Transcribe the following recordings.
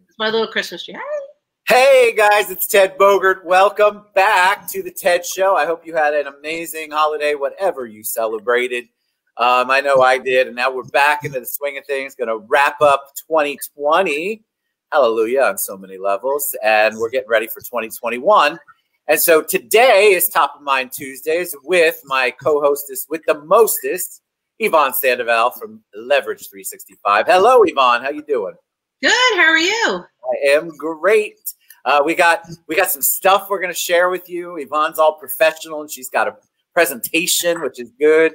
It's my little Christmas tree. Hey. Hey guys, it's Ted Bogert. Welcome back to the Ted Show. I hope you had an amazing holiday, whatever you celebrated. I know I did, and now we're back into the swing of things. Going to wrap up 2020. Hallelujah on so many levels, and we're getting ready for 2021. And so today is Top of Mind Tuesdays with my co-hostess with the mostest, Yvonne Sandoval from Leverage 365. Hello, Yvonne. How you doing? Good. How are you? I am great. We got some stuff we're going to share with you. Yvonne's all professional, and she's got a presentation, which is good.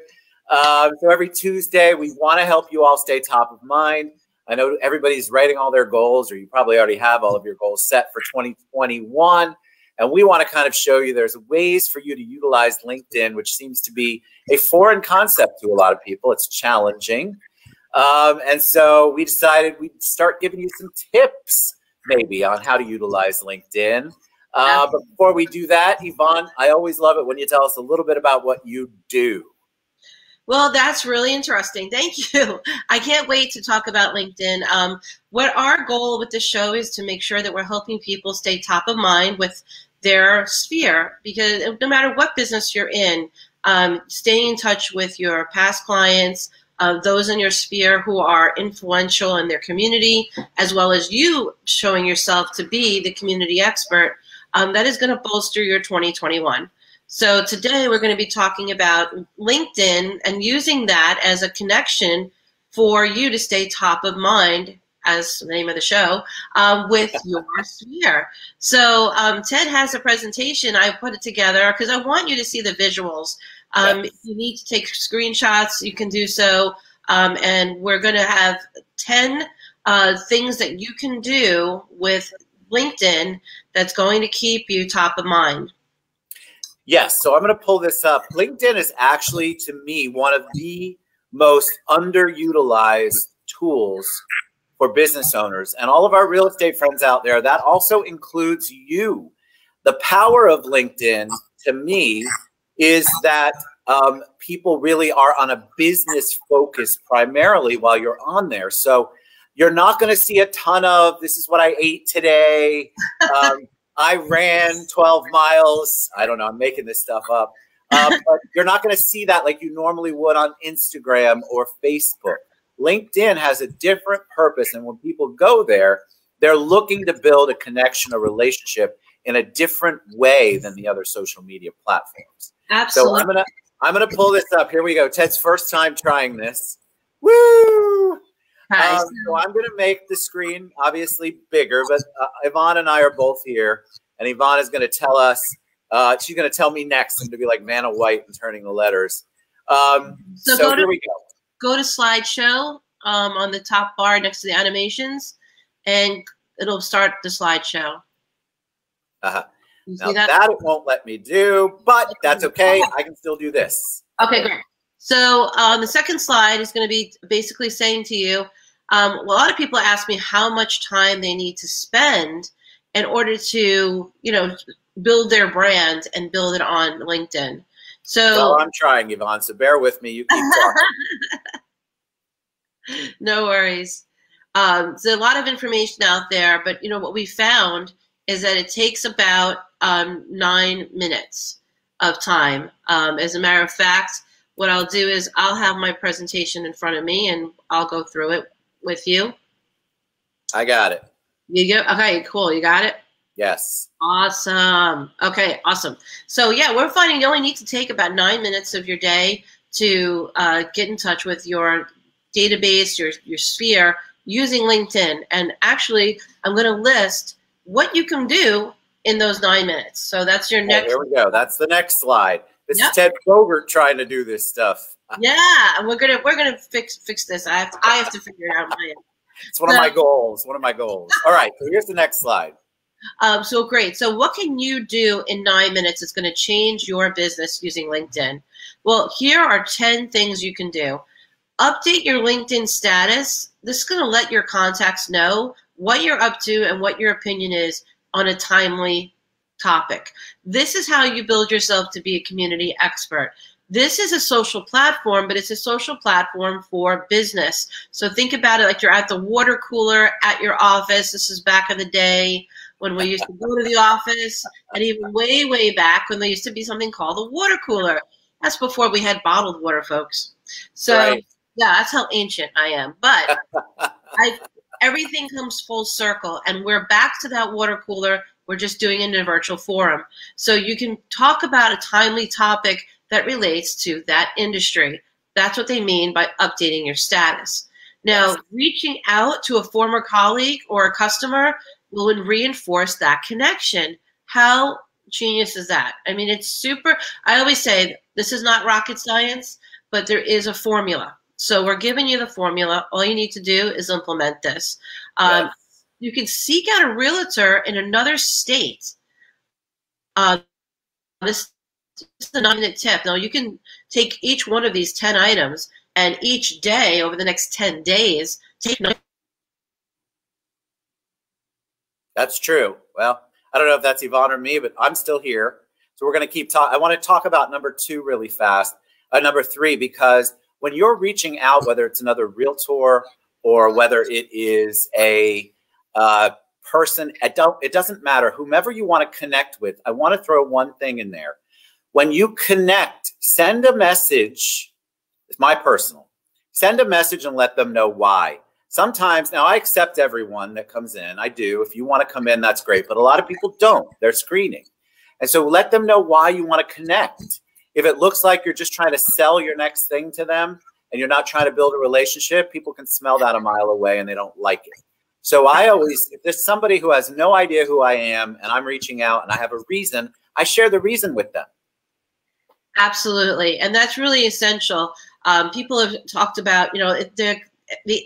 So every Tuesday, we want to help you all stay top of mind. I know everybody's writing all their goals, or you probably already have all of your goals set for 2021. And we want to kind of show you there's ways for you to utilize LinkedIn, which seems to be a foreign concept to a lot of people. It's challenging. And so we decided we'd start giving you some tips maybe on how to utilize LinkedIn. But before we do that, Yvonne, I always love it when you tell us a little bit about what you do. Well, that's really interesting. Thank you. I can't wait to talk about LinkedIn. What our goal with this show is to make sure that we're helping people stay top of mind with their sphere, because no matter what business you're in, staying in touch with your past clients, those in your sphere who are influential in their community, as well as you showing yourself to be the community expert, that is going to bolster your 2021. So today we're going to be talking about LinkedIn and using that as a connection for you to stay top of mind, as the name of the show, with your sphere. So Ted has a presentation. I put it together because I want you to see the visuals. If you need to take screenshots, you can do so. And we're going to have 10 things that you can do with LinkedIn that's going to keep you top of mind. Yes, so I'm going to pull this up. LinkedIn is actually, to me, one of the most underutilized tools for business owners. And all of our real estate friends out there, that also includes you. The power of LinkedIn, to me, is that people really are on a business focus primarily while you're on there. So you're not going to see a ton of, this is what I ate today. I ran 12 miles. I don't know. I'm making this stuff up. But you're not going to see that like you normally would on Instagram or Facebook. LinkedIn has a different purpose. And when people go there, they're looking to build a connection, a relationship in a different way than the other social media platforms. Absolutely. So I'm gonna pull this up. Here we go. Ted's first time trying this. Woo! So I'm gonna make the screen obviously bigger, but Yvonne and I are both here, and Yvonne is gonna tell us. She's gonna tell me next. I'm gonna be like Vanna White and turning the letters. So here we go. Go to slideshow on the top bar next to the animations, and it'll start the slideshow. Now that it won't let me do, but that's okay. I can still do this. Okay, great. So the second slide is going to be basically saying to you, a lot of people ask me how much time they need to spend in order to, build their brand and build it on LinkedIn. So I'm trying, Yvonne, so bear with me. You keep talking. No worries. There's a lot of information out there, but what we found is that it takes about 9 minutes of time. As a matter of fact, what I'll do is I'll have my presentation in front of me and I'll go through it with you. I got it. You go? Okay, cool. You got it? Yes. Awesome. Okay, awesome. So yeah, we're finding you only need to take about 9 minutes of your day to get in touch with your database, your sphere, using LinkedIn. And actually, I'm going to list what you can do in those 9 minutes. So that's your next. Here we go. That's the next slide. This is Ted Bogert trying to do this stuff. Yeah, we're gonna fix this. I have to figure it out. It's one of my goals. One of my goals. All right. So here's the next slide. So great. So what can you do in 9 minutes that's going to change your business using LinkedIn? Well, here are 10 things you can do. Update your LinkedIn status. This is going to let your contacts know what you're up to and what your opinion is on a timely topic. This is how you build yourself to be a community expert. This is a social platform, but it's a social platform for business. So think about it like you're at the water cooler at your office. This is back in the day when we used to go to the office, and even way, way back when there used to be something called a water cooler. That's before we had bottled water, folks. So Right. yeah, that's how ancient I am. But everything comes full circle, and we're back to that water cooler. We're just doing it in a virtual forum. So you can talk about a timely topic that relates to that industry. That's what they mean by updating your status. Now, reaching out to a former colleague or a customer will reinforce that connection. How genius is that? I mean, it's super. I always say this is not rocket science, but there is a formula. So we're giving you the formula. All you need to do is implement this. You can seek out a realtor in another state. This is the 9-minute tip. Now, you can take each one of these 10 items, and each day over the next 10 days, take 9. That's true. Well, I don't know if that's Yvonne or me, but I'm still here. So we're going to keep talking. I want to talk about number 2 really fast. Number 3, because when you're reaching out, whether it's another realtor or whether it is a person, it doesn't matter. Whomever you want to connect with, I want to throw one thing in there. When you connect, send a message. It's my personal. Send a message and let them know why. Sometimes, now I accept everyone that comes in. I do. If you want to come in, that's great. But a lot of people don't. They're screening. And so let them know why you want to connect. If it looks like you're just trying to sell your next thing to them and you're not trying to build a relationship, people can smell that a mile away and they don't like it. So I always, if there's somebody who has no idea who I am and I'm reaching out and I have a reason, I share the reason with them. Absolutely. And that's really essential. People have talked about, you know,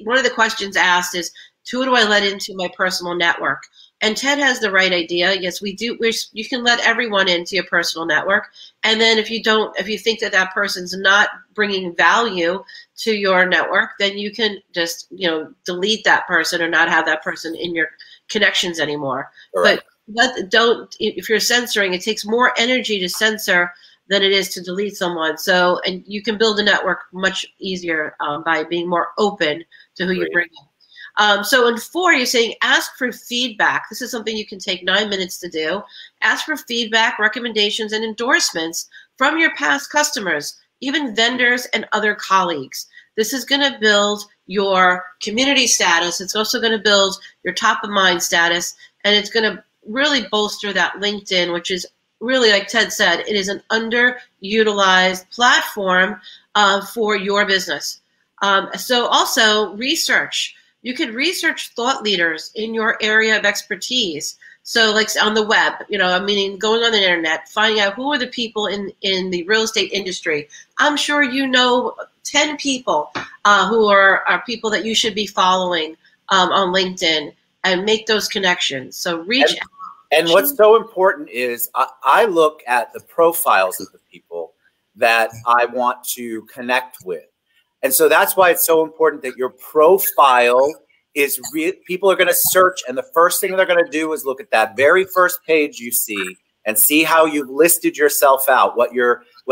one of the questions asked is, who do I let into my personal network? And Ted has the right idea. Yes, we do. You can let everyone into your personal network. And then if you think that that person's not bringing value to your network, then you can just, you know, delete that person or not have that person in your connections anymore. Right. But if you're censoring, it takes more energy to censor than it is to delete someone. So, and you can build a network much easier by being more open to who you bring in. So in 4, you're saying ask for feedback. This is something you can take 9 minutes to do. Ask for feedback, recommendations, and endorsements from your past customers, even vendors and other colleagues. This is going to build your community status. It's also going to build your top of mind status, and it's going to really bolster that LinkedIn, which is really, like Ted said, it is an underutilized platform for your business. So also research. You could research thought leaders in your area of expertise. So like on the web, you know, meaning going on the internet, finding out who are the people in the real estate industry. I'm sure you know 10 people who are people that you should be following on LinkedIn, and make those connections. So reach out. And what's so important is I look at the profiles of the people that I want to connect with. And so that's why it's so important that your profile is real. People are going to search, and the first thing they're going to do is look at that very first page you see and see how you've listed yourself out,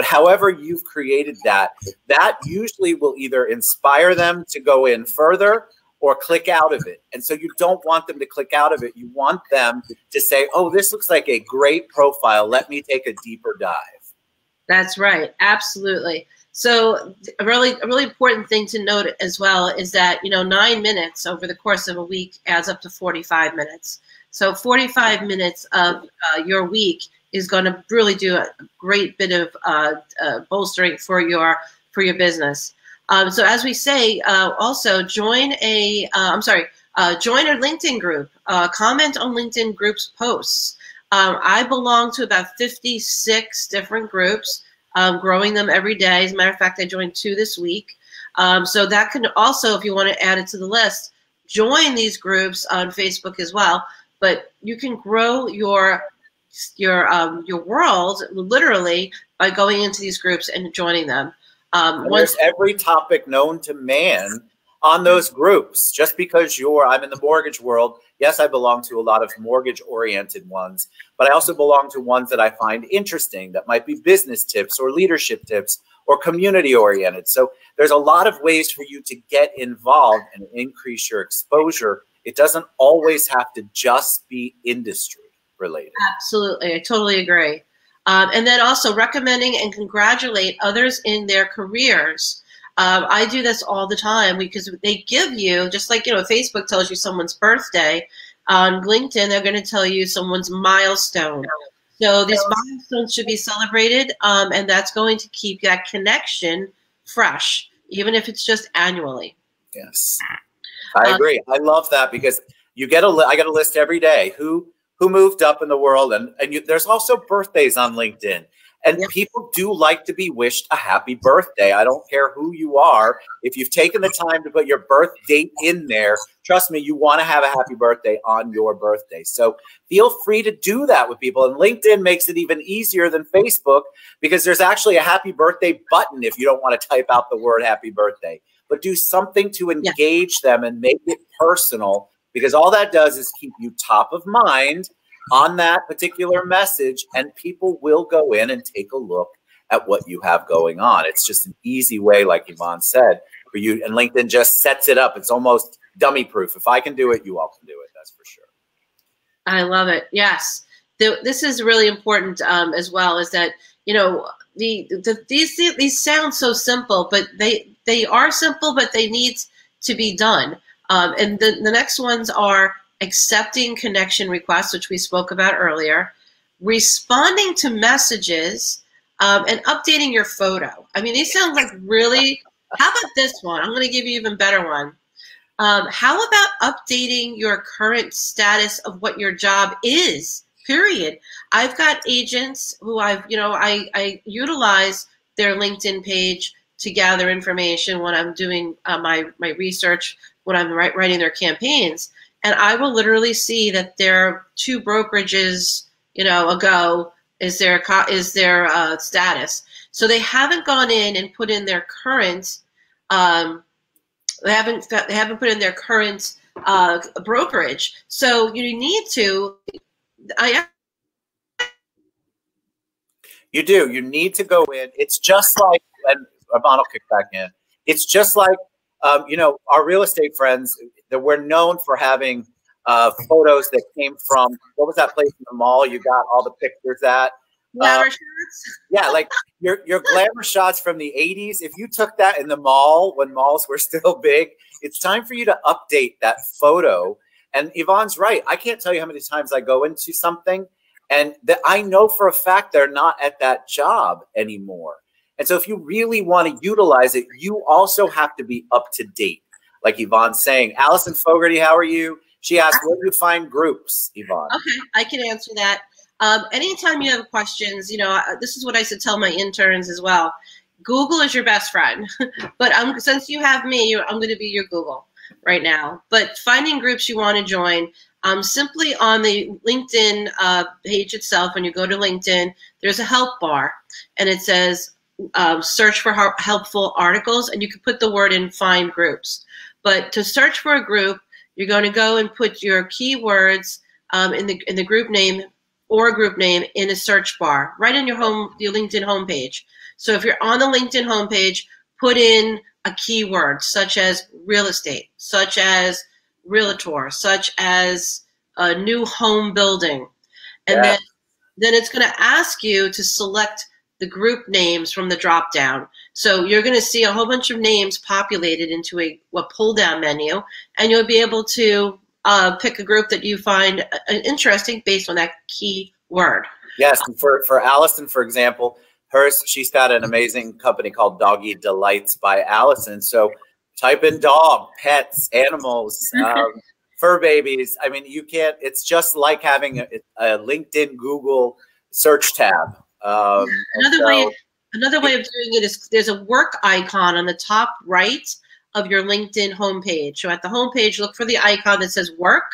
however you've created that. That usually will either inspire them to go in further or click out of it. And so you don't want them to click out of it. You want them to say, oh, this looks like a great profile. Let me take a deeper dive. That's right. Absolutely. So a really important thing to note as well is that, you know, 9 minutes over the course of a week adds up to 45 minutes. So 45 minutes of your week is going to really do a great bit of bolstering for your business. So as we say, also join a LinkedIn group. Comment on LinkedIn groups posts. I belong to about 56 different groups, growing them every day. As a matter of fact, I joined 2 this week. So that can also, if you want to add it to the list, join these groups on Facebook as well. But you can grow your world literally by going into these groups and joining them. There's every topic known to man on those groups. Just because I'm in the mortgage world, yes, I belong to a lot of mortgage-oriented ones, but I also belong to ones that I find interesting, that might be business tips or leadership tips or community oriented. So there's a lot of ways for you to get involved and increase your exposure. It doesn't always have to just be industry related. Absolutely. I totally agree. And then also recommending and congratulate others in their careers. I do this all the time because they give you, just like, Facebook tells you someone's birthday, on LinkedIn, they're going to tell you someone's milestone. So these milestones should be celebrated, and that's going to keep that connection fresh, even if it's just annually. Yes, I agree. I love that because I get a list every day who moved up in the world, and there's also birthdays on LinkedIn. And people do like to be wished a happy birthday. I don't care who you are. If you've taken the time to put your birth date in there, trust me, you want to have a happy birthday on your birthday. So feel free to do that with people. And LinkedIn makes it even easier than Facebook because there's actually a happy birthday button if you don't want to type out the word happy birthday. But do something to engage them and make it personal, because all that does is keep you top of mind on that particular message, and people will go in and take a look at what you have going on. It's just an easy way, like Yvonne said, for you, and LinkedIn just sets it up. It's almost dummy proof. If I can do it, you all can do it. That's for sure. I love it. Yes. This is really important as well, is that, these sound so simple, but they are simple, but they need to be done. And the next ones are accepting connection requests, which we spoke about earlier, responding to messages, and updating your photo. I mean, these sound like really, how about this one? I'm going to give you an even better one. How about updating your current status of what your job is, period? I've got agents who I utilize their LinkedIn page to gather information when I'm doing my research, when I'm writing their campaigns. And I will literally see that their 2 brokerages, ago is their status. So they haven't gone in and put in their current. They haven't put in their current brokerage. So you need to. You do. You need to go in. It's just like, and Yvonne will kick back in. It's just like, our real estate friends, that we're known for having photos that came from, what was that place in the mall you got all the pictures at? Glamour shots? Yeah, like your glamour shots from the 80s. If you took that in the mall when malls were still big, it's time for you to update that photo. And Yvonne's right. I can't tell you how many times I go into something and that I know for a fact they're not at that job anymore. And so if you really want to utilize it, you also have to be up to date. Like Yvonne's saying, Allison Fogarty, how are you? She asked, where do you find groups, Yvonne? Okay, I can answer that. Anytime you have questions, this is what I used to tell my interns as well. Google is your best friend. But since you have me, I'm going to be your Google right now. But finding groups you want to join, simply on the LinkedIn page itself, when you go to LinkedIn, there's a help bar. And it says, search for helpful articles, and you can put the word in find groups. But to search for a group, you're going to go and put your keywords in the group name or group name in a search bar right in your LinkedIn homepage. So if you're on the LinkedIn homepage, put in a keyword such as real estate, such as realtor, such as a new home building, and then it's going to ask you to select the group names from the drop down. So you're going to see a whole bunch of names populated into a pull down menu, and you'll be able to pick a group that you find interesting based on that key word. Yes, and for Allison, for example, she's got an amazing company called Doggy Delights by Allison. So type in dog, pets, animals, fur babies. I mean, you can't. It's just like having a LinkedIn Google search tab. Another way of doing it is there's a work icon on the top right of your LinkedIn homepage. So at the homepage, look for the icon that says work,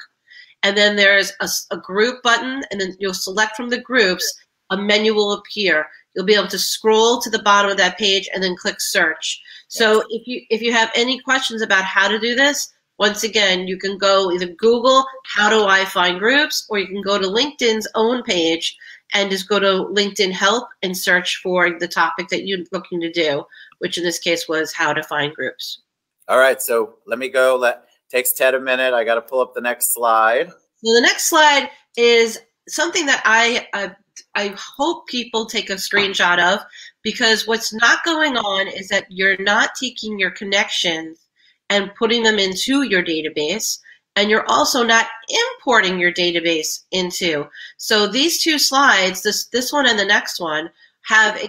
and then there's a group button, and then you'll select from the groups. A menu will appear. You'll be able to scroll to the bottom of that page and then click search. So if you have any questions about how to do this, once again, you can go either Google how do I find groups, or you can go to LinkedIn's own page and just go to LinkedIn Help and search for the topic that you're looking to do, which in this case was how to find groups. All right, so let me go. Takes Ted a minute. I got to pull up the next slide. So the next slide is something that I hope people take a screenshot of, because what's not going on is that you're not taking your connections and putting them into your database, and you're also not importing your database into. So these two slides, this one and the next one, have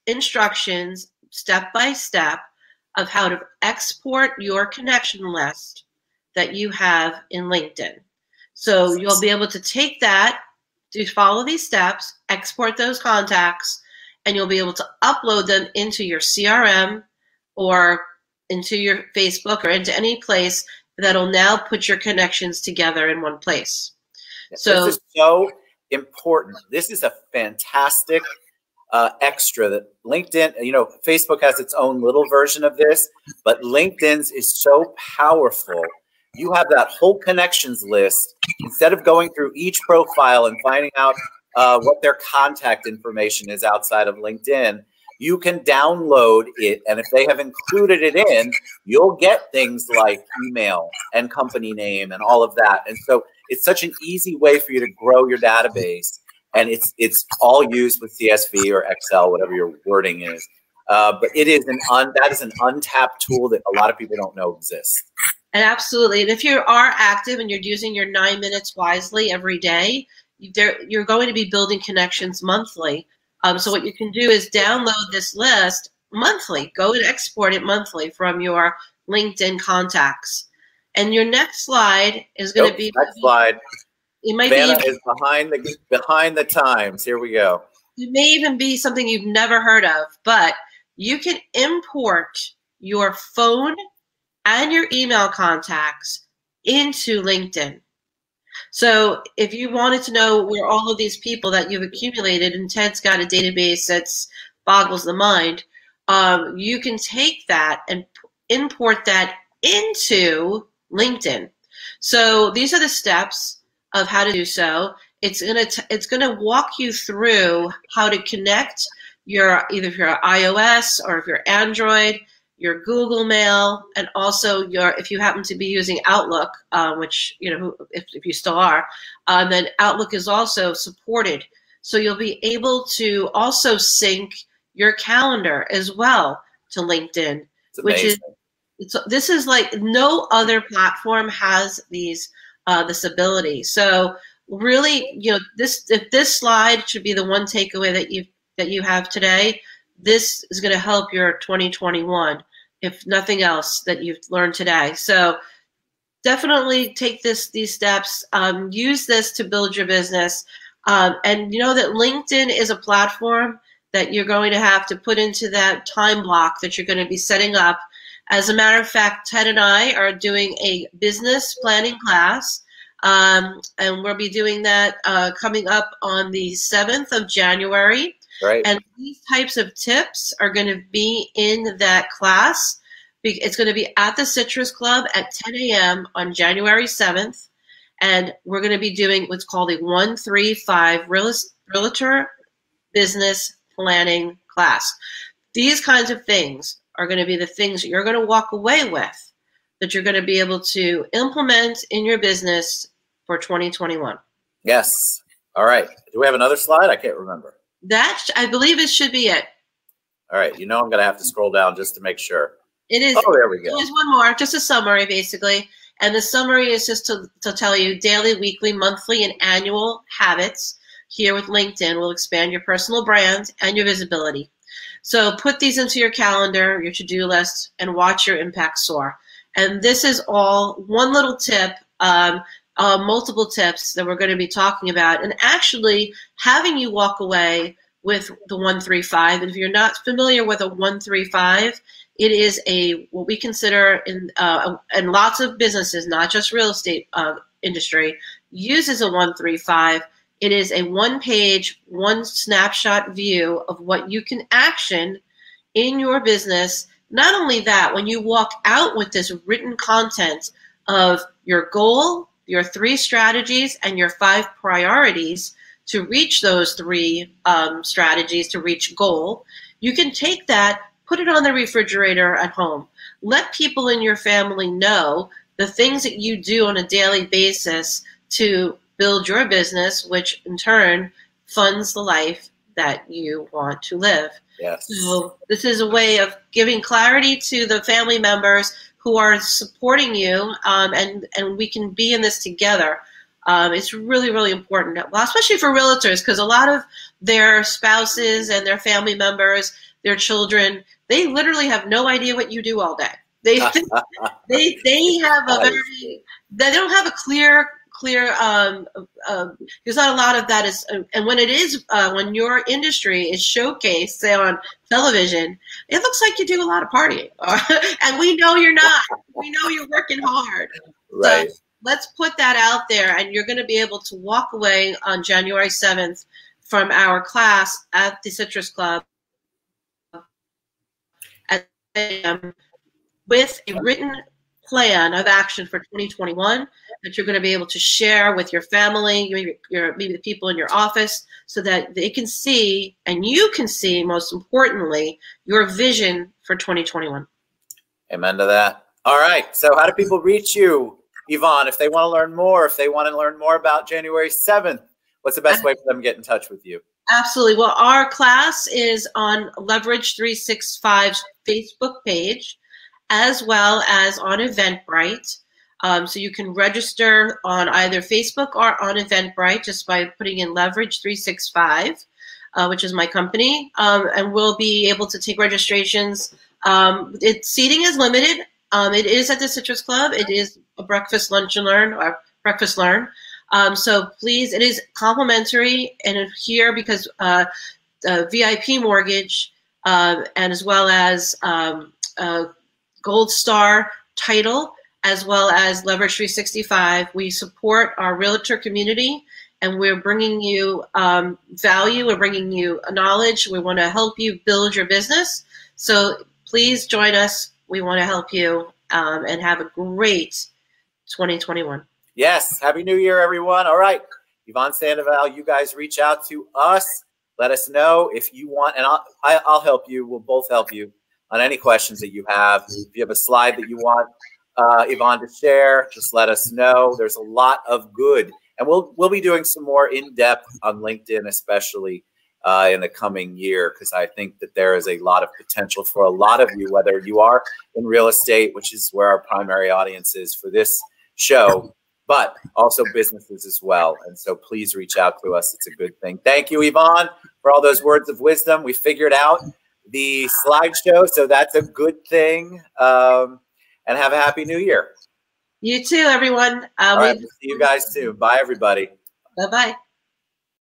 instructions step by step of how to export your connection list that you have in LinkedIn. So you'll be able to take that, to follow these steps, export those contacts, and you'll be able to upload them into your CRM or into your Facebook or into any place that'll now put your connections together in one place. So this is so important. This is a fantastic extra that LinkedIn, Facebook has its own little version of this, but LinkedIn's is so powerful. You have that whole connections list. Instead of going through each profile and finding out what their contact information is outside of LinkedIn, you can download it. And if they have included it in, you'll get things like email and company name and all of that. And so it's such an easy way for you to grow your database. And it's all used with CSV or Excel, whatever your wording is. But it is that is an untapped tool that a lot of people don't know exists. And absolutely. And if you are active and you're using your 9 minutes wisely every day, you're going to be building connections monthly. So what you can do is download this list monthly. Go and export it monthly from your LinkedIn contacts. And your next slide is going to be next slide. It might Vanna be is behind the times. Here we go. It may even be something you've never heard of, but you can import your phone and your email contacts into LinkedIn. So if you wanted to know where all of these people that you've accumulated, and Ted's got a database that's boggles the mind, you can take that and import that into LinkedIn. So these are the steps of how to do so. It's gonna walk you through how to connect either if you're iOS or if you're Android, your Google Mail, and also if you happen to be using Outlook, which if you still are, then Outlook is also supported. So you'll be able to also sync your calendar as well to LinkedIn, this is like no other platform has this ability. So really, if this slide should be the one takeaway that you have today, this is going to help your 2021, if nothing else that you've learned today. So definitely take these steps, use this to build your business. And you know that LinkedIn is a platform that you're going to have to put into that time block that you're going to be setting up. As a matter of fact, Ted and I are doing a business planning class, and we'll be doing that coming up on the 7th of January. Right. And these types of tips are going to be in that class. It's going to be at the Citrus Club at 10 a.m. on January 7th. And we're going to be doing what's called a 135 Realtor Business Planning class. These kinds of things are going to be the things that you're going to walk away with, that you're going to be able to implement in your business for 2021. Yes. All right. Do we have another slide? I can't remember. That, I believe it should be it. All right. I'm going to have to scroll down just to make sure. It is. Oh, there we go. There's one more, just a summary, basically. And the summary is just to tell you daily, weekly, monthly, and annual habits here with LinkedIn will expand your personal brand and your visibility. So put these into your calendar, your to-do list, and watch your impact soar. And this is all one little tip, multiple tips that we're going to be talking about, and actually having you walk away with the 135. And if you're not familiar with a 135, it is what we consider in lots of businesses, not just real estate industry, uses a 135. It is a one-page, one snapshot view of what you can action in your business. Not only that, when you walk out with this written content of your goal, your 3 strategies, and your 5 priorities, to reach those three strategies to reach goal, you can take that, put it on the refrigerator at home. Let people in your family know the things that you do on a daily basis to build your business, which in turn funds the life that you want to live. Yes. So this is a way of giving clarity to the family members who are supporting you, and we can be in this together. It's really, really important, well, especially for realtors, because a lot of their spouses and their family members, their children, they literally have no idea what you do all day. They have a very, they don't have a clear, there's not a lot of that is, and when it is, when your industry is showcased, say on television, it looks like you do a lot of partying, and we know you're not. We know you're working hard. Right. So let's put that out there, and you're going to be able to walk away on January 7th from our class at the Citrus Club at with a written plan of action for 2021 that you're going to be able to share with your family, maybe the people in your office, so that they can see, and you can see, most importantly, your vision for 2021. Amen to that. All right. So how do people reach you, Yvonne, if they want to learn more, if they want to learn more about January 7th? What's the best way for them to get in touch with you? Absolutely. Well, our class is on Leverage 365's Facebook page, as well as on Eventbrite. So you can register on either Facebook or on Eventbrite just by putting in Leverage 365, which is my company, and we'll be able to take registrations. Seating is limited. It is at the Citrus Club. It is a breakfast, lunch, and learn, or breakfast, learn. So please, it is complimentary, and here because VIP mortgage, and as well as Gold Star title, as well as Leverage 365. We support our realtor community, and we're bringing you value. We're bringing you knowledge. We want to help you build your business. So please join us. We want to help you and have a great 2021. Yes. Happy New Year, everyone. All right. Yvonne Sandoval, you guys reach out to us. Let us know if you want, and I'll help you. We'll both help you on any questions that you have. If you have a slide that you want Yvonne to share, just let us know. There's a lot of good, and we'll be doing some more in-depth on LinkedIn, especially in the coming year, because I think that there is a lot of potential for a lot of you, whether you are in real estate, which is where our primary audience is for this show, but also businesses as well. And so please reach out to us. It's a good thing. Thank you, Yvonne, for all those words of wisdom. We figured out the slideshow, so that's a good thing. And have a happy New Year. You too, everyone. All right, we'll see you guys soon. Bye, everybody. Bye-bye.